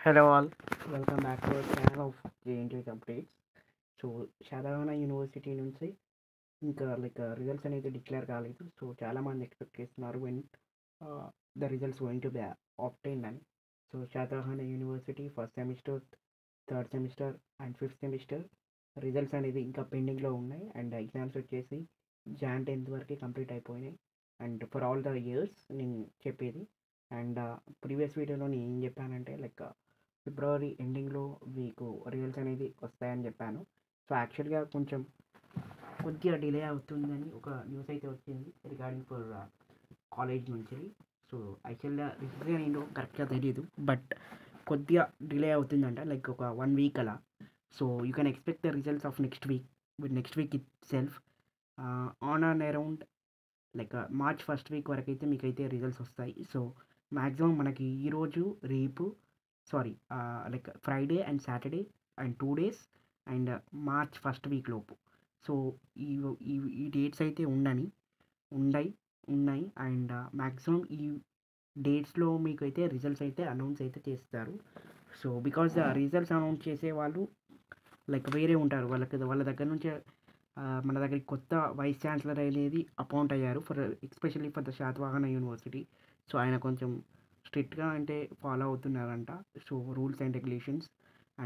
Hello all, welcome back to our channel of JNT updates. So Satavahana university నుంచి ఇంకా results అనేది declare కాలేదు. So చాలామంది ఎక్స్పెక్ట్ చేస్తున్నారు when the results going to be obtained అని. So Satavahana university first semester, third semester and fifth semester results అనేది ఇంకా పెండింగ్లో ఉన్నాయి. అండ్ ఎగ్జామ్స్ వచ్చేసి జాన్ 10th వరకు కంప్లీట్ అయిపోయినాయి. And for all the years నేను చెప్పేది. అండ్ ప్రీవియస్ వీడియోలో నేను ఏం చెప్పానంటే ఫిబ్రవరి ఎండింగ్లో మీకు రిజల్ట్స్ అనేది వస్తాయని చెప్పాను. సో యాక్చువల్గా కొద్దిగా డిలే అవుతుందని ఒక న్యూస్ అయితే వచ్చింది రిగార్డింగ్ ఫర్ కాలేజ్ నుంచి. సో యాక్చువల్గా రీజన్ ఏంటో కరెక్ట్గా తెలియదు, బట్ కొద్దిగా డిలే అవుతుందంట, ఒక 1 week అలా. So you can expect the results of next week it self on and around March first week వరకు అయితే మీకైతే రిజల్ట్స్ వస్తాయి. సో మ్యాక్సిమం మనకి ఈరోజు రేపు Friday and Saturday and 2 days and March first week లోపు. సో ఈ డేట్స్ అయితే ఉన్నాయి. అండ్ మ్యాక్సిమం ఈ డేట్స్లో మీకు అయితే రిజల్ట్స్ అయితే అనౌన్స్ అయితే చేస్తారు. So because the results announce చేసే వాళ్ళు వేరే ఉంటారు. వాళ్ళ దగ్గర నుంచి మన దగ్గరికి కొత్త వైస్ ఛాన్సలర్ అనేది అపాయింట్ అయ్యారు especially for the Satavahana university. So ఆయన కొంచెం స్ట్రిక్ట్గా ఫాలో అవుతున్నారంట. So rules and regulations.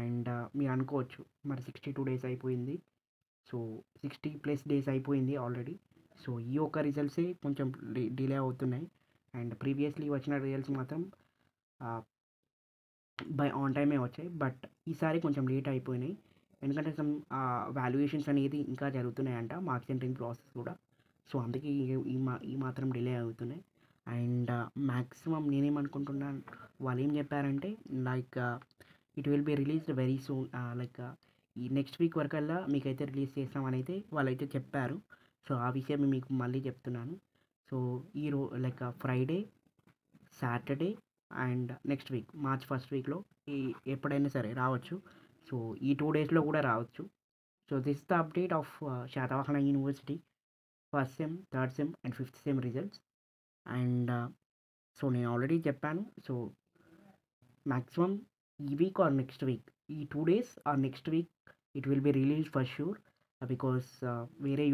And మీరు అనుకోవచ్చు మరి 62 days అయిపోయింది, సో 60+ days అయిపోయింది ఆల్రెడీ. సో ఈ ఒక్క రిజల్ట్సే కొంచెం డిలే అవుతున్నాయి. అండ్ ప్రీవియస్లీ వచ్చిన రిజల్ట్స్ మాత్రం బై ఆన్ టైమే వచ్చాయి, బట్ ఈసారి కొంచెం లేట్ అయిపోయినాయి. ఎందుకంటే వాల్యుయేషన్స్ అనేది ఇంకా జరుగుతున్నాయంట, మార్క్స్ ఎంట్రింగ్ ప్రాసెస్ కూడా. సో అందుకే ఈ మాత్రం డిలే అవుతున్నాయి. అండ్ మ్యాక్సిమం నేనేమనుకుంటున్నాను, వాళ్ళు ఏం చెప్పారంటే it will be released very soon, ఈ నెక్స్ట్ వీక్ వరకల్లా మీకైతే రిలీజ్ చేస్తామని అయితే వాళ్ళైతే చెప్పారు. సో ఆ విషయం మీకు మళ్ళీ చెప్తున్నాను. So Friday, Saturday and next week March first వీక్లో ఎప్పుడైనా సరే రావచ్చు. సో ఈ 2 daysలో కూడా రావచ్చు. So this the update of Satavahana university first sem, third sem and fifth sem results. And so నేను ఆల్రెడీ చెప్పాను. సో మ్యాక్సిమం ఈ వీక్ ఆర్ నెక్స్ట్ వీక్, ఈ 2 days or next week it will be release for sure. Because వేరే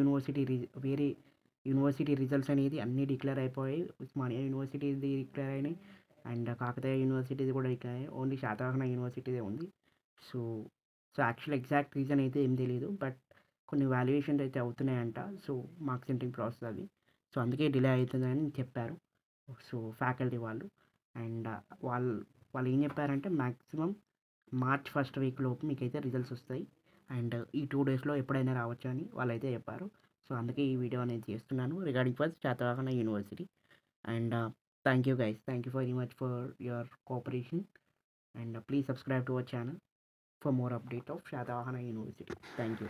university results అనేది అన్నీ declare అయిపోయాయి. ఉస్మానియా యూనివర్సిటీది declare అయినాయి, అండ్ కాకతీయ యూనివర్సిటీది కూడా డిక్లేర్ అయ్యాయి. ఓన్లీ శాతవాహన యూనివర్సిటీదే ఉంది. సో యాక్చువల్ ఎగ్జాక్ట్ రీజన్ అయితే ఏం తెలియదు, బట్ కొన్ని వాల్యుయేషన్స్ అయితే అవుతున్నాయంట. సో మార్క్స్ ఎంట్రింగ్ ప్రాసెస్ అది. సో అందుకే డిలే అవుతుందని చెప్పారు సో ఫ్యాకల్టీ వాళ్ళు. అండ్ వాళ్ళు ఏం చెప్పారంటే మ్యాక్సిమం మార్చ్ ఫస్ట్ వీక్ లోపు మీకైతే రిజల్ట్స్ వస్తాయి. అండ్ ఈ 2 daysలో ఎప్పుడైనా రావచ్చు అని వాళ్ళైతే చెప్పారు. సో అందుకే ఈ వీడియో అనేది చేస్తున్నాను regarding for Satavahana university. And thank you guys, thank you very much for your cooperation. And please subscribe to our channel for more update of Shatavahana University. Thank you.